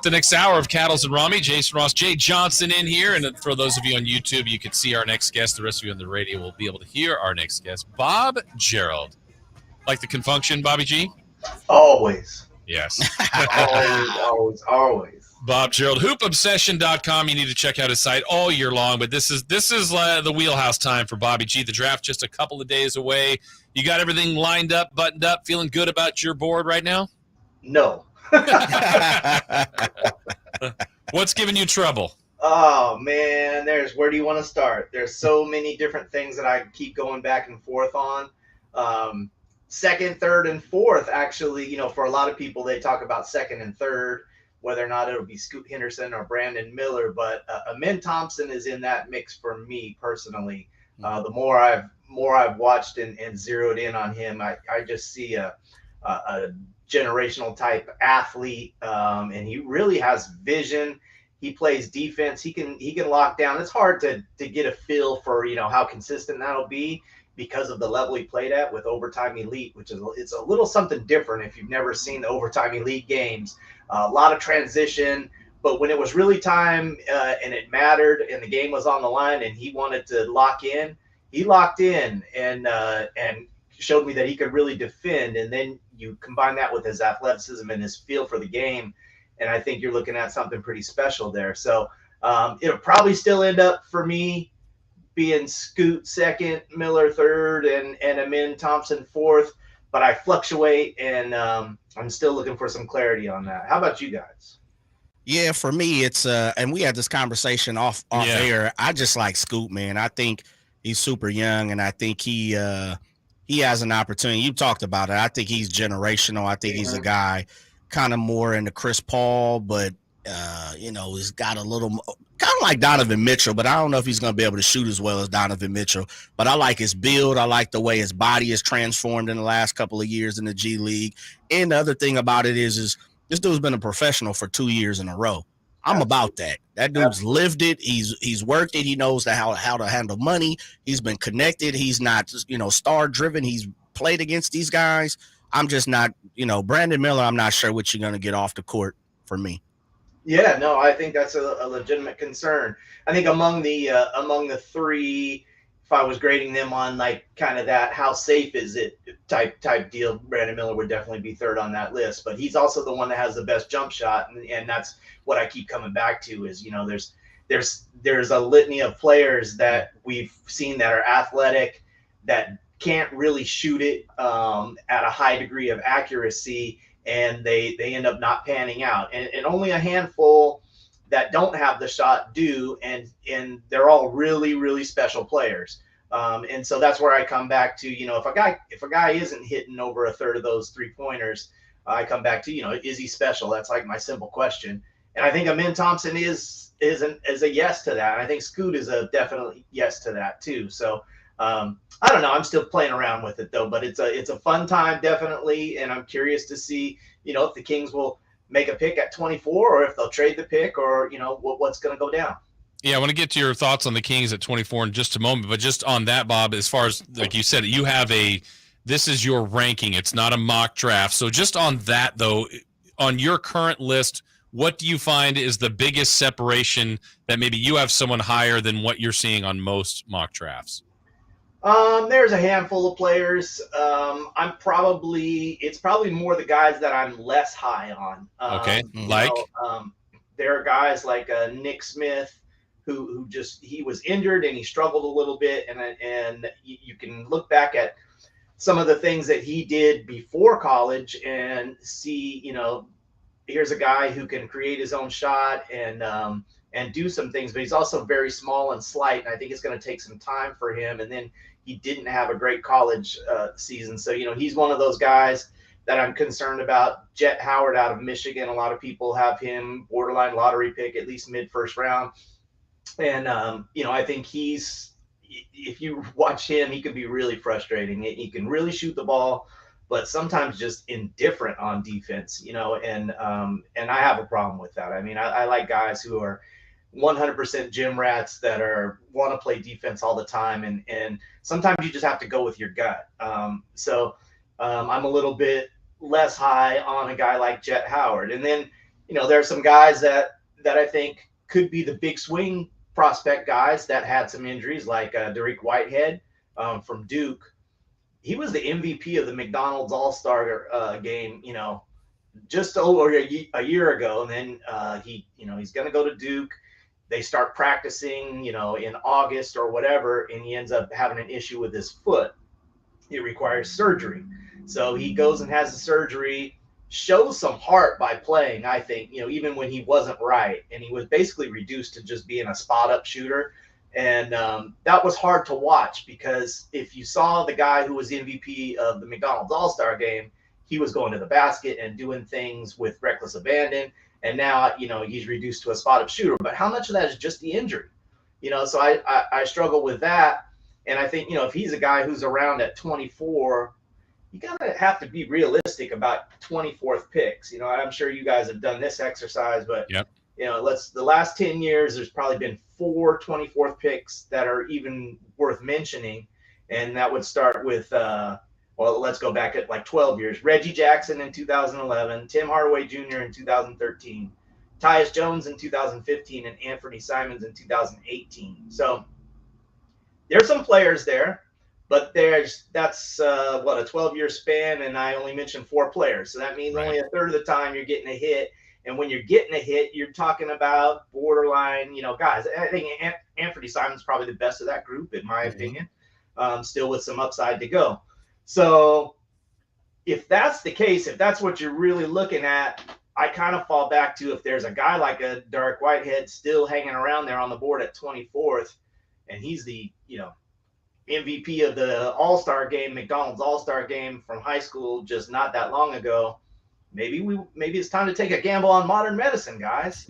the next hour of Cattles and Rami. Jason Ross, Jay Johnson in here. And for those of you on YouTube, you can see our next guest. The rest of you on the radio will be able to hear our next guest, Bob Gerould. Like the confunction, Bobby G? Always. Yes. always. Bob Gerould, hoopobsession.com. You need to check out his site all year long. But this is the wheelhouse time for Bobby G. The draft just a couple of days away. You got everything lined up, buttoned up, feeling good about your board right now? No. What's giving you trouble? Oh, man, where do you want to start? There's so many different things that I keep going back and forth on. Second, third, and fourth, actually, for a lot of people, they talk about second and third, whether or not it'll be Scoot Henderson or Brandon Miller. But Amen Thompson is in that mix for me personally. The more I've watched and zeroed in on him, I just see a generational type athlete, and he really has vision. He plays defense. He can lock down. It's hard to get a feel for how consistent that'll be because of the level he played at with Overtime Elite, which is it's a little something different if you've never seen the Overtime Elite games. A lot of transition, but when it was really time and it mattered and the game was on the line and he wanted to lock in, he locked in and showed me that he could really defend. And then you combine that with his athleticism and his feel for the game, and I think you're looking at something pretty special there. So it'll probably still end up for me being Scoot second, Miller third, and Amen Thompson fourth. But I fluctuate, and I'm still looking for some clarity on that. How about you guys? Yeah, for me, it's and we had this conversation off air. I just like Scoot, man. I think he's super young, and I think he has an opportunity. You talked about it. I think he's generational. I think he's a guy kind of more into Chris Paul, but he's got a little kind of like Donovan Mitchell, but I don't know if he's going to be able to shoot as well as Donovan Mitchell. But I like his build. I like the way his body is transformed in the last couple of years in the G League. And the other thing about it is this dude's been a professional for 2 years in a row. I'm about that. That dude's lived it. He's worked it. He knows how to handle money. He's been connected. He's not, star driven. He's played against these guys. I'm just not, Brandon Miller, I'm not sure what you're going to get off the court for me. Yeah, no, I think that's a legitimate concern. I think among the three, if I was grading them on like kind of that how safe is it type deal, Brandon Miller would definitely be third on that list. But he's also the one that has the best jump shot, and that's what I keep coming back to is there's a litany of players that we've seen that are athletic that can't really shoot it at a high degree of accuracy, and they end up not panning out. And only a handful that don't have the shot do, and they're all really, really special players. And so that's where I come back to, if a guy isn't hitting over a third of those 3-pointers, I come back to, is he special? That's like my simple question. And I think Amen Thompson is a yes to that. And I think Scoot is a definitely yes to that too. So I don't know. I'm still playing around with it though, but it's a fun time definitely, and I'm curious to see if the Kings will make a pick at 24 or if they'll trade the pick or what's going to go down. Yeah, I want to get to your thoughts on the Kings at 24 in just a moment, but just on that, Bob, as far as like you said, you have this is your ranking. It's not a mock draft. So just on that though, on your current list, what do you find is the biggest separation that maybe you have someone higher than what you're seeing on most mock drafts? There's a handful of players. It's probably more the guys that I'm less high on. Okay. There are guys like Nick Smith who he was injured and he struggled a little bit. And you can look back at some of the things that he did before college and see, here's a guy who can create his own shot and do some things, but he's also very small and slight. And I think it's going to take some time for him. And then he didn't have a great college season. So, he's one of those guys that I'm concerned about. Jet Howard out of Michigan. A lot of people have him borderline lottery pick, at least mid-first round. And, I think if you watch him, he can be really frustrating. He can really shoot the ball, but sometimes just indifferent on defense, and I have a problem with that. I mean, I like guys who are 100% gym rats that want to play defense all the time. And sometimes you just have to go with your gut. So I'm a little bit less high on a guy like Jet Howard. And then, there are some guys that I think could be the big swing prospect guys that had some injuries, like Derek Whitehead from Duke. He was the MVP of the McDonald's All-Star game, just over a year ago. And then he's going to go to Duke. They start practicing, in August or whatever, and he ends up having an issue with his foot. It requires surgery. So he goes and has the surgery, shows some heart by playing, I think, even when he wasn't right. And he was basically reduced to just being a spot up shooter. And that was hard to watch, because if you saw the guy who was the MVP of the McDonald's All-Star game, he was going to the basket and doing things with reckless abandon. And now, he's reduced to a spot up shooter. But how much of that is just the injury? So I struggle with that. And I think, if he's a guy who's around at 24, you gotta have to be realistic about 24th picks. I'm sure you guys have done this exercise, but yep. The last 10 years, there's probably been 4 24th picks that are even worth mentioning. And that would start with, let's go back at like 12 years. Reggie Jackson in 2011, Tim Hardaway Jr. in 2013, Tyus Jones in 2015, and Anthony Simons in 2018. So there's some players there, but that's a 12-year span, and I only mentioned 4 players. So that means only a third of the time you're getting a hit. And when you're getting a hit, you're talking about borderline, guys. I think Anthony Simons is probably the best of that group, in my opinion, still with some upside to go. So if that's the case, if that's what you're really looking at, I kind of fall back to, if there's a guy like a Derek Whitehead still hanging around there on the board at 24th, and he's the, MVP of the All-Star game, McDonald's All-Star game from high school just not that long ago, maybe it's time to take a gamble on modern medicine, guys.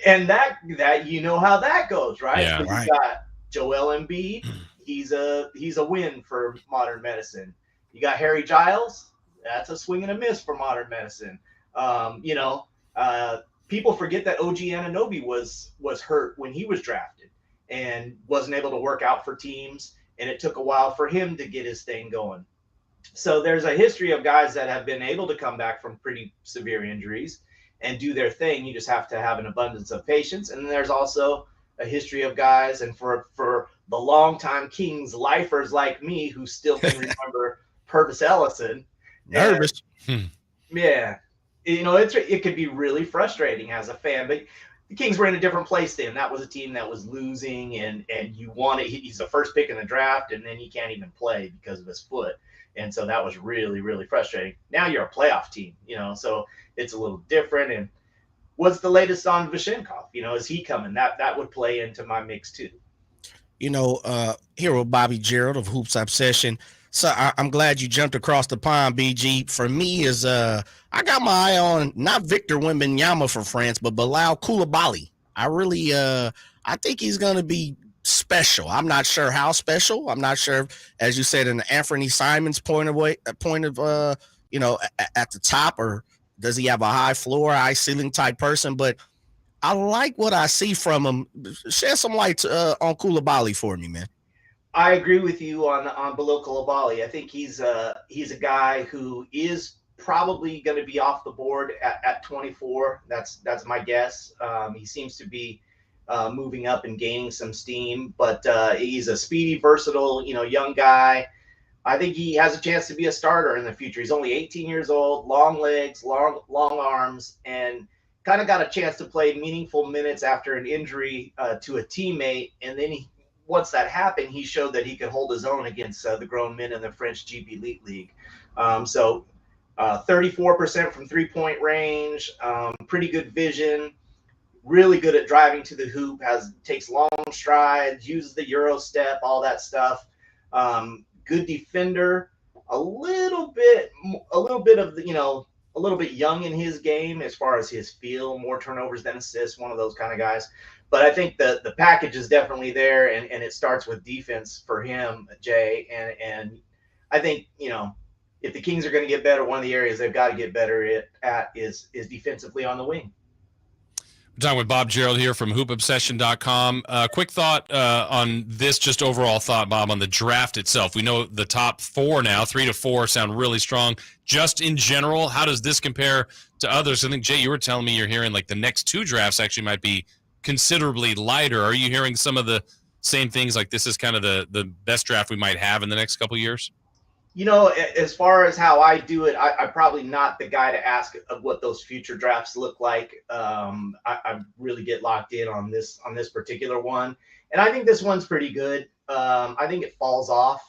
And that how that goes, right? Yeah, right. You got Joel Embiid. He's a win for modern medicine. You got Harry Giles. That's a swing and a miss for modern medicine. People forget that OG Anunoby was hurt when he was drafted and wasn't able to work out for teams, and it took a while for him to get his thing going. So there's a history of guys that have been able to come back from pretty severe injuries and do their thing. You just have to have an abundance of patience. And then there's also a history of guys, and for the longtime Kings lifers like me who still can remember Purvis Ellison. Nervous. Yeah. It could be really frustrating as a fan, but the Kings were in a different place then. That was a team that was losing, and you wanted, he's the first pick in the draft, and then he can't even play because of his foot. And so that was really, really frustrating. Now you're a playoff team, so it's a little different. And what's the latest on Vashenkov? Is he coming? That would play into my mix too. Here with Bobby Gerould of Hoops Obsession. So I'm glad you jumped across the pond, BG. For me is I got my eye on not Victor Wembanyama for France, but Bilal Coulibaly. I really I think he's going to be special. I'm not sure how special. I'm not sure, as you said, in Anthony Simons point of at the top, or does he have a high floor, high ceiling type person? But I like what I see from him. Shed some light on Coulibaly for me, man. I agree with you on Bilal Coulibaly. I think he's a guy who is probably going to be off the board at 24. That's my guess. He seems to be moving up and gaining some steam, but he's a speedy, versatile, young guy. I think he has a chance to be a starter in the future. He's only 18 years old, long legs, long arms, and kind of got a chance to play meaningful minutes after an injury to a teammate. And then once that happened, he showed that he could hold his own against the grown men in the French GP Elite League. 34% from three-point range, pretty good vision, really good at driving to the hoop, takes long strides, uses the Euro step, all that stuff. Good defender, a little bit of the, a little bit young in his game as far as his feel, more turnovers than assists, one of those kind of guys. But I think the package is definitely there, and it starts with defense for him, Jay. And I think, if the Kings are going to get better, one of the areas they've got to get better at is defensively on the wing. I'm talking with Bob Gerould here from hoopobsession.com. Quick thought on this, just overall thought, Bob, on the draft itself. We know the top 4 now, 3 to 4 sound really strong. Just in general, how does this compare to others? I think, Jay, you were telling me you're hearing like the next 2 drafts actually might be considerably lighter. Are you hearing some of the same things, like this is kind of the best draft we might have in the next couple of years? As far as how I do it, I'm probably not the guy to ask of what those future drafts look like. I really get locked in on this particular one, and I think this one's pretty good. I think it falls off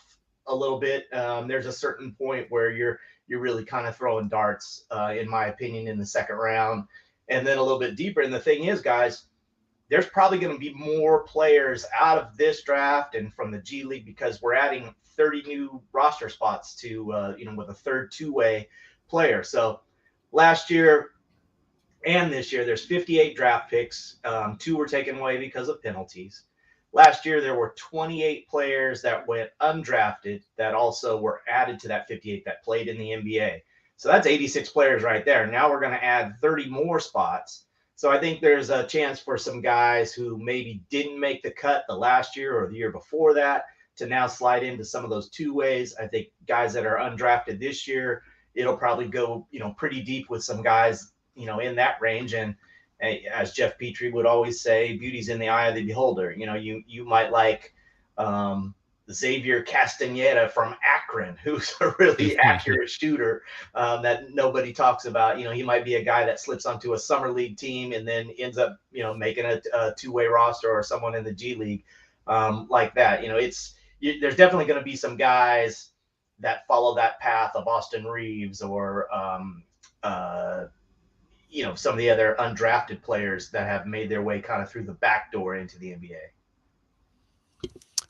a little bit. There's a certain point where you're really kind of throwing darts, in my opinion, in the second round, and then a little bit deeper. And the thing is, guys, there's probably going to be more players out of this draft and from the G League because we're adding 30 new roster spots to, with a third two-way player. So last year and this year, there's 58 draft picks. 2 were taken away because of penalties. Last year, there were 28 players that went undrafted that also were added to that 58 that played in the NBA. So that's 86 players right there. Now we're going to add 30 more spots. So I think there's a chance for some guys who maybe didn't make the cut the last year or the year before that to now slide into some of those two-ways. I think guys that are undrafted this year, it'll probably go, pretty deep with some guys, in that range. And as Jeff Petrie would always say, beauty's in the eye of the beholder. You might like Xavier Castaneda from Akron, who's a really accurate shooter that nobody talks about. He might be a guy that slips onto a summer league team and then ends up, making a two-way roster, or someone in the G League like that. There's definitely going to be some guys that follow that path of Austin Reeves or, some of the other undrafted players that have made their way kind of through the back door into the NBA.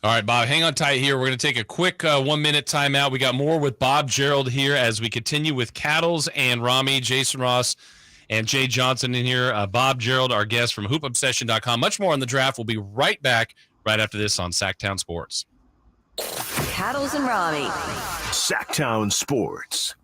All right, Bob, hang on tight here. We're going to take a quick 1-minute timeout. We got more with Bob Gerould here as we continue with Cattles and Rami, Jason Ross, and Jay Johnson in here. Bob Gerould, our guest from hoopobsession.com. Much more on the draft. We'll be right back right after this on Sactown Sports. Cattles and Rami. Sactown Sports.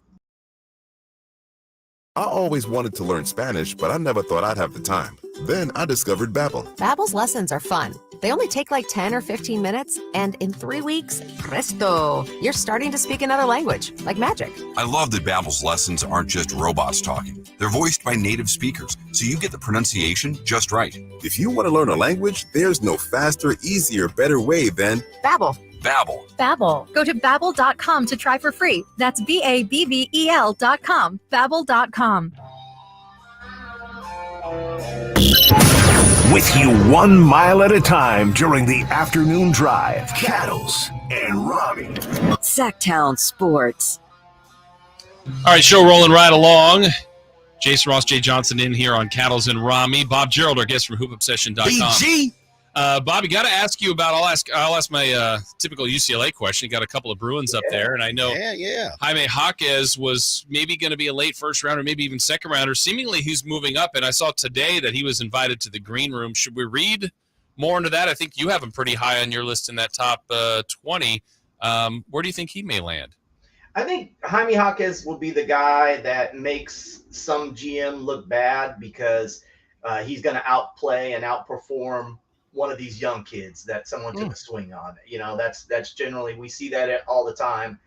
I always wanted to learn Spanish, but I never thought I'd have the time. Then I discovered Babbel. Babbel's lessons are fun. They only take like 10 or 15 minutes, and in 3 weeks, presto, you're starting to speak another language, like magic. I love that Babbel's lessons aren't just robots talking. They're voiced by native speakers, so you get the pronunciation just right. If you want to learn a language, there's no faster, easier, better way than Babbel. Babbel. Babbel. Go to Babbel.com to try for free. That's BABBEL.com. Babbel.com. With you 1 mile at a time during the afternoon drive. Cattles and Rami. Sactown Sports. All right, show rolling right along. Jason Ross, Jay Johnson in here on Cattles and Rami. Bob Gerould, our guest from hoopobsession.com. BG. Bobby, got to ask you about. I'll ask my typical UCLA question. You got a couple of Bruins up there, and I know Jaime Jaquez was maybe going to be a late first rounder, maybe even second rounder. Seemingly, he's moving up, and I saw today that he was invited to the green room. Should we read more into that? I think you have him pretty high on your list in that top 20. Where do you think he may land? I think Jaime Jaquez will be the guy that makes some GM look bad because he's going to outplay and outperform one of these young kids that someone took a swing on. That's generally, we see that all the time.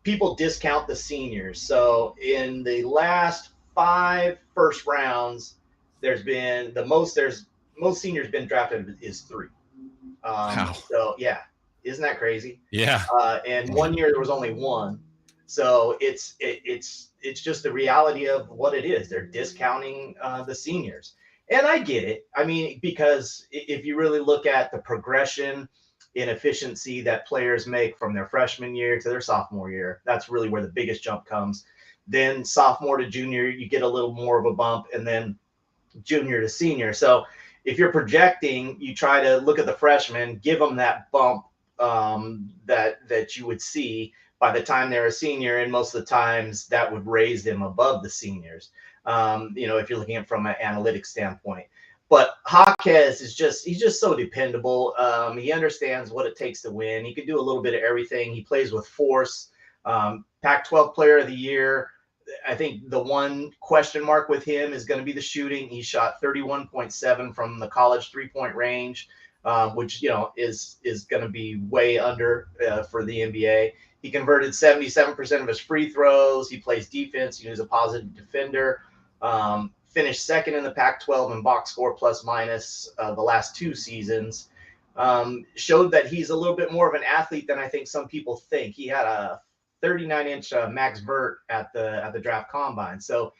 People discount the seniors. So in the last 5 first rounds, there's been most seniors been drafted is 3. Wow. So yeah, isn't that crazy? Yeah. And 1 year there was only 1. So it's just the reality of what it is. They're discounting the seniors. And I get it. I mean, because if you really look at the progression in efficiency that players make from their freshman year to their sophomore year, that's really where the biggest jump comes. Then sophomore to junior, you get a little more of a bump, and then junior to senior. So if you're projecting, you try to look at the freshmen, give them that bump that you would see by the time they're a senior, and most of the times that would raise them above the seniors. If you're looking at it from an analytics standpoint. But Jaquez he's just so dependable. He understands what it takes to win. He can do a little bit of everything. He plays with force. Pac-12 Player of the Year I think the one question mark with him is going to be the shooting. He shot 31.7 from the college 3-point range, which, is going to be way under for the NBA. He converted 77% of his free throws. He plays defense. He's a positive defender. Finished second in the Pac-12 in box score plus minus the last 2 seasons. Showed that he's a little bit more of an athlete than I think some people think. He had a 39-inch max vert at the draft combine. So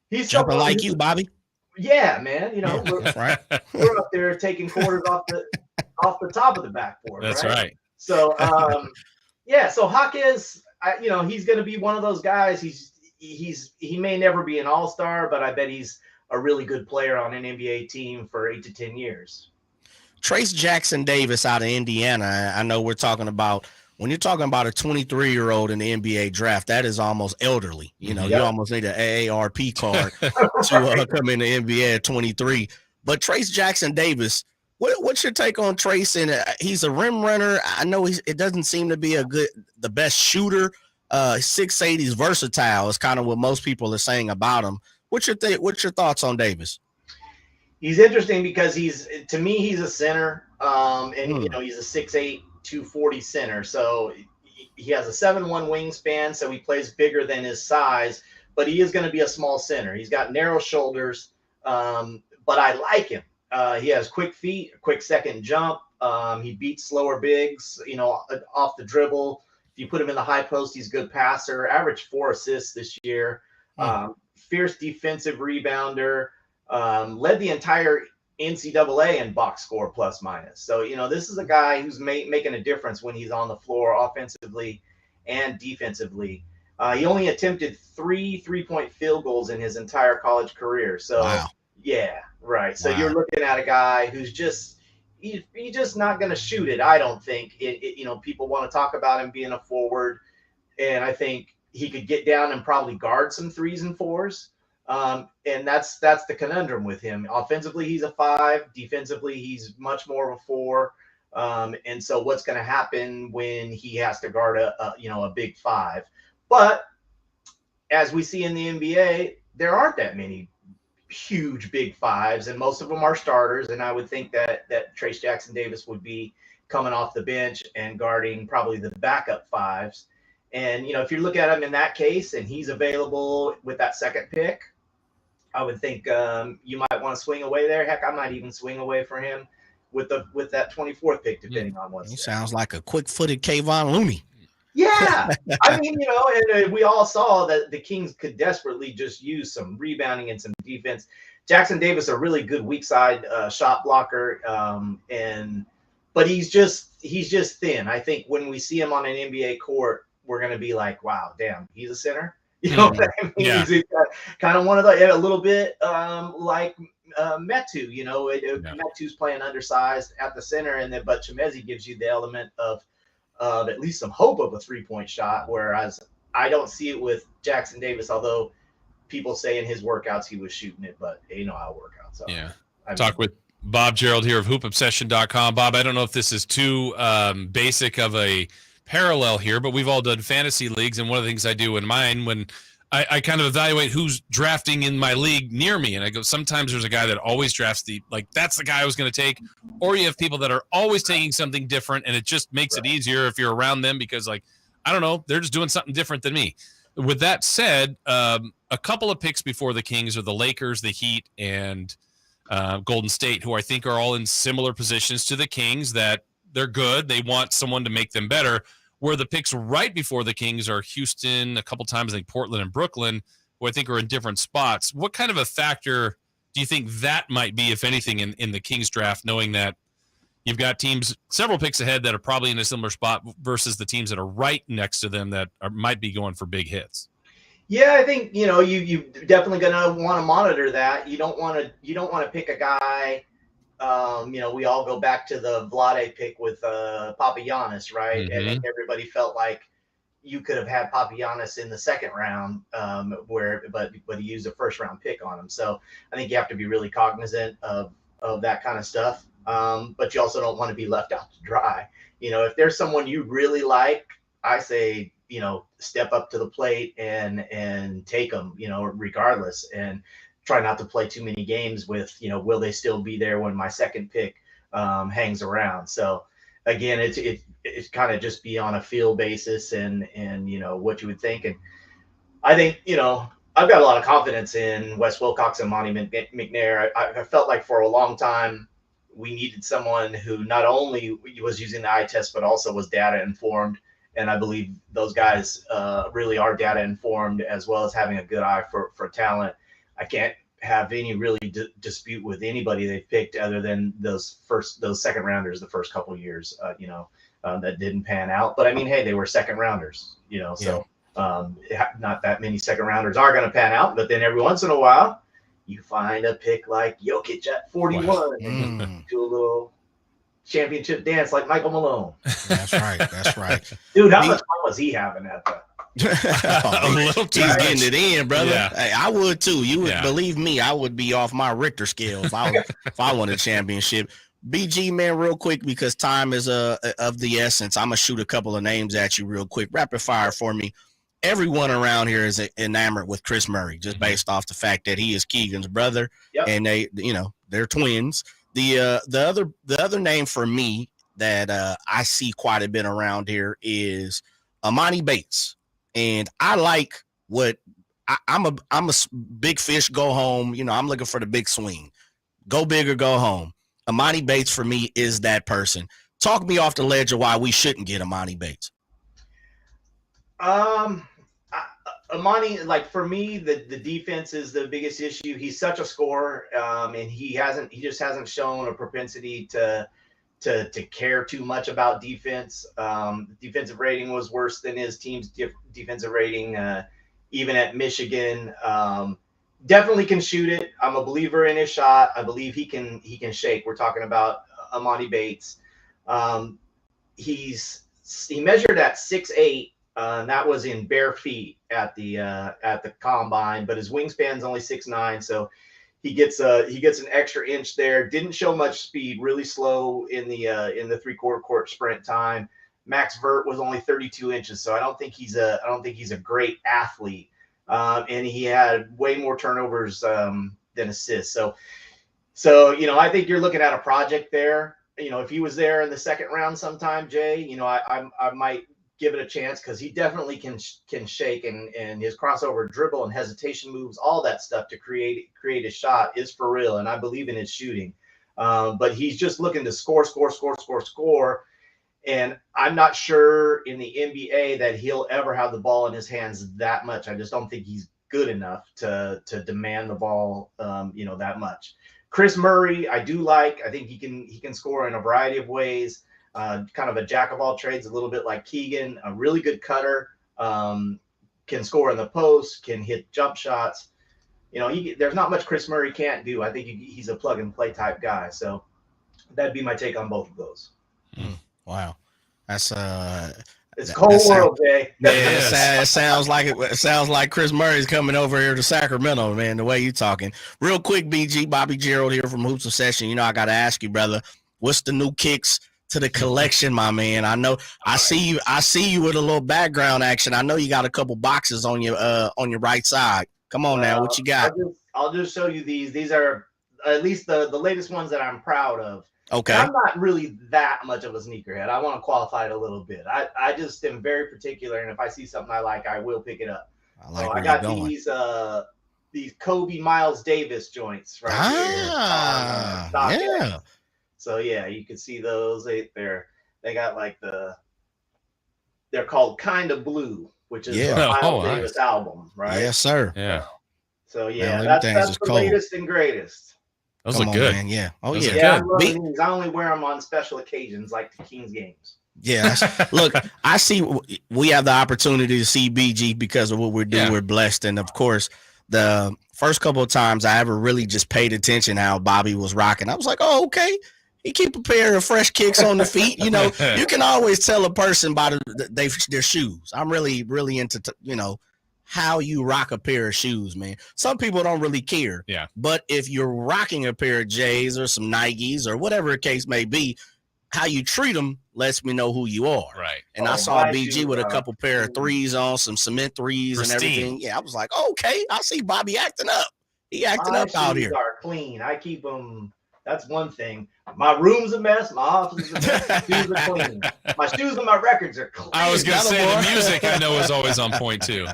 he's jumping like you, Bobby. Yeah, man. We're, right. We're up there taking quarters off the top of the backboard. That's right. So so Jaquez, he's going to be one of those guys. He may never be an all-star, but I bet he's a really good player on an NBA team for 8 to 10 years. Trace Jackson Davis out of Indiana. I know we're talking about, when you're talking about a 23-year-old in the NBA draft, that is almost elderly. You almost need an AARP card to come in the NBA at 23. But Trace Jackson Davis, what's your take on Trace? And he's a rim runner. I know it doesn't seem to be the best shooter. 6'8", he's versatile is kind of what most people are saying about him. What's your thoughts on Davis? He's interesting because to me he's a center, and he's a 6'8", 240 center. So he has a 7'1" wingspan, so he plays bigger than his size, but he is going to be a small center. He's got narrow shoulders, but I like him. He has quick feet, a quick second jump. He beats slower bigs, off the dribble. If you put him in the high post, he's a good passer. Averaged 4 assists this year. Fierce defensive rebounder. Led the entire NCAA in box score plus minus. So, this is a guy who's making a difference when he's on the floor offensively and defensively. He only attempted 3 3-point field goals in his entire college career. So, wow. Yeah, right. So you're looking at a guy who's he's just not going to shoot it. I don't think people want to talk about him being a forward, and I think he could get down and probably guard some 3s and 4s. And that's the conundrum with him. Offensively, he's a 5. Defensively, he's much more of a 4. And so what's going to happen when he has to guard a big 5? But as we see in the NBA, there aren't that many huge big 5s, and most of them are starters. And I would think that Trace Jackson Davis would be coming off the bench and guarding probably the backup 5s. And, if you look at him in that case and he's available with that second pick, I would think you might want to swing away there. Heck, I might even swing away for him with that 24th pick, depending on what's. He sounds like a quick-footed Kayvon Looney. Yeah, I mean, and we all saw that the Kings could desperately just use some rebounding and some defense. Jackson Davis, a really good weak side shot blocker, but he's just thin. I think when we see him on an NBA court, we're gonna be like, wow, damn, he's a center. You know what I mean? Yeah. He's kind of one of a little bit like Metu. Metu's playing undersized at the center, but Chimezie gives you the element of at least some hope of a 3-point shot, whereas I don't see it with Jackson Davis, although people say in his workouts he was shooting it, but how workouts are. Yeah. Talk with Bob Gerould here of hoopobsession.com. Bob, I don't know if this is too basic of a parallel here, but we've all done fantasy leagues, and one of the things I do in mine when I kind of evaluate who's drafting in my league near me, and I go, sometimes there's a guy that always drafts that's the guy I was going to take, or you have people that are always taking something different, and it just makes it easier if you're around them because, I don't know, they're just doing something different than me. With that said, a couple of picks before the Kings are the Lakers, the Heat, and Golden State, who I think are all in similar positions to the Kings, that they're good. They want someone to make them better. Where the picks right before the Kings are Houston, a couple times I think Portland and Brooklyn, who I think are in different spots. What kind of a factor do you think that might be, if anything, in the Kings draft, knowing that you've got teams several picks ahead that are probably in a similar spot versus the teams that are right next to them that might be going for big hits? Yeah, I think you definitely gonna want to monitor that. You don't want to pick a guy. We all go back to the Vlade pick with Papagiannis, right? Mm-hmm. And everybody felt like you could have had Papagiannis in the second round, but he used a first round pick on him. So I think you have to be really cognizant of that kind of stuff. But you also don't want to be left out to dry. If there's someone you really like, I say step up to the plate and take them, regardless, and try not to play too many games with, will they still be there when my second pick hangs around. So again, it's kind of just be on a feel basis and what you would think. And I think, I've got a lot of confidence in Wes Wilcox and Monty McNair. I felt like for a long time we needed someone who not only was using the eye test, but also was data informed. And I believe those guys really are data informed, as well as having a good eye for talent. I can't have any really dispute with anybody they've picked other than those second rounders the first couple of years, that didn't pan out. But I mean, hey, they were second rounders, so not that many second rounders are going to pan out. But then every once in a while, you find a pick like Jokic at 41 and do a little championship dance like Michael Malone. That's right. Dude, how much fun was he having at that? He's getting it in, brother. Yeah. Hey, I would too. You would believe me, I would be off my Richter scale if I won a championship. BG, man, real quick, because time is of the essence. I'm gonna shoot a couple of names at you real quick, rapid fire for me. Everyone around here is enamored with Chris Murray, just based off the fact that he is Keegan's brother, and they're twins. The other name for me that I see quite a bit around here is Amani Bates. And I like what I'm a big fish, go home. I'm looking for the big swing. Go big or go home. Amani Bates for me is that person. Talk me off the ledge of why we shouldn't get Amani Bates. Amani, like for me, the defense is the biggest issue. He's such a scorer, and he just hasn't shown a propensity to care too much about defense. Defensive rating was worse than his team's defensive rating, even at Michigan. Definitely can shoot it. I'm a believer in his shot. I believe he can shake. We're talking about Amani Bates. He measured at 6'8", and that was in bare feet at the combine, but his wingspan's only 6'9", so he gets an extra inch there. Didn't show much speed, really slow in the three-quarter court sprint time. Max Vert was only 32 inches, so I don't think he's a great athlete. And he had way more turnovers than assists. So I think you're looking at a project there. If he was there in the second round sometime, Jay, I might give it a chance, because he definitely can shake, and his crossover dribble and hesitation moves, all that stuff to create a shot is for real, and I believe in his shooting. But he's just looking to score. And I'm not sure in the NBA that he'll ever have the ball in his hands that much. I just don't think he's good enough to demand the ball, that much. Chris Murray, I do like. I think he can score in a variety of ways. Kind of a jack of all trades, a little bit like Keegan. A really good cutter, can score in the post, can hit jump shots. There's not much Chris Murray can't do. I think he's a plug and play type guy. So that'd be my take on both of those. Wow, that's it's cold world, Jay. Yeah, it sounds like Chris Murray's coming over here to Sacramento, man. The way you talking, real quick, BG, Bobby Gerould here from Hoops Obsession. I got to ask you, brother, what's the new kicks to the collection, my man? I know I see you with a little background action. I know you got a couple boxes on your right side. Come on now, what you got? I'll just show you these. These are at least the latest ones that I'm proud of. Okay. And I'm not really that much of a sneakerhead. I want to qualify it a little bit. I just am very particular, and if I see something I like, I will pick it up. I got these Kobe Miles Davis joints right here. Yeah. So yeah, you can see those. They got like they're called Kinda Blue, which is the Miles Davis album, right? Yes, sir. Yeah. So yeah, that's the latest and greatest. Those look good. Man. Yeah. Oh those yeah. I love these. I only wear them on special occasions like the Kings games. Yeah. Look, I see we have the opportunity to see BG because of what we're doing. Yeah. We're blessed. And of course, the first couple of times I ever really just paid attention how Bobby was rocking, I was like, oh, okay. He keep a pair of fresh kicks on the feet. You can always tell a person by their shoes. I'm really, really into, how you rock a pair of shoes, man. Some people don't really care. Yeah. But if you're rocking a pair of J's or some Nikes or whatever the case may be, how you treat them lets me know who you are. Right. And I saw BG with a couple pair of threes on, some cement threes Pristine. and everything. Yeah, I was like, okay, I see Bobby acting up. He acting up out here. My shoes are clean. I keep them. That's one thing. My room's a mess. My office is a mess. My shoes are clean. My shoes and my records are clean. I was going to say the music I know is always on point too. Yeah,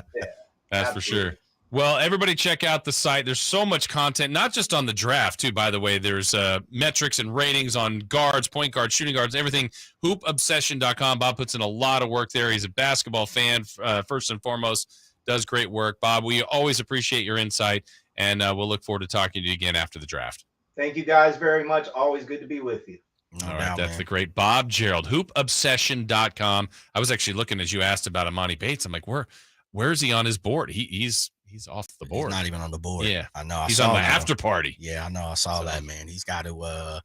that's absolutely. for sure. Well, everybody check out the site. There's so much content, not just on the draft too, by the way. There's metrics and ratings on guards, point guards, shooting guards, everything. Hoopobsession.com. Bob puts in a lot of work there. He's a basketball fan, first and foremost, does great work. Bob, we always appreciate your insight, and we'll look forward to talking to you again after the draft. Thank you guys very much. Always good to be with you. No All right, doubt, that's man. the great Bob Gerould, hoopobsession.com. I was actually looking as you asked about Imani Bates. I'm like, where is he on his board? He's off the board. He's not even on the board. Yeah. I know. He's on the after party. Yeah, I know. I saw that, man. He's got to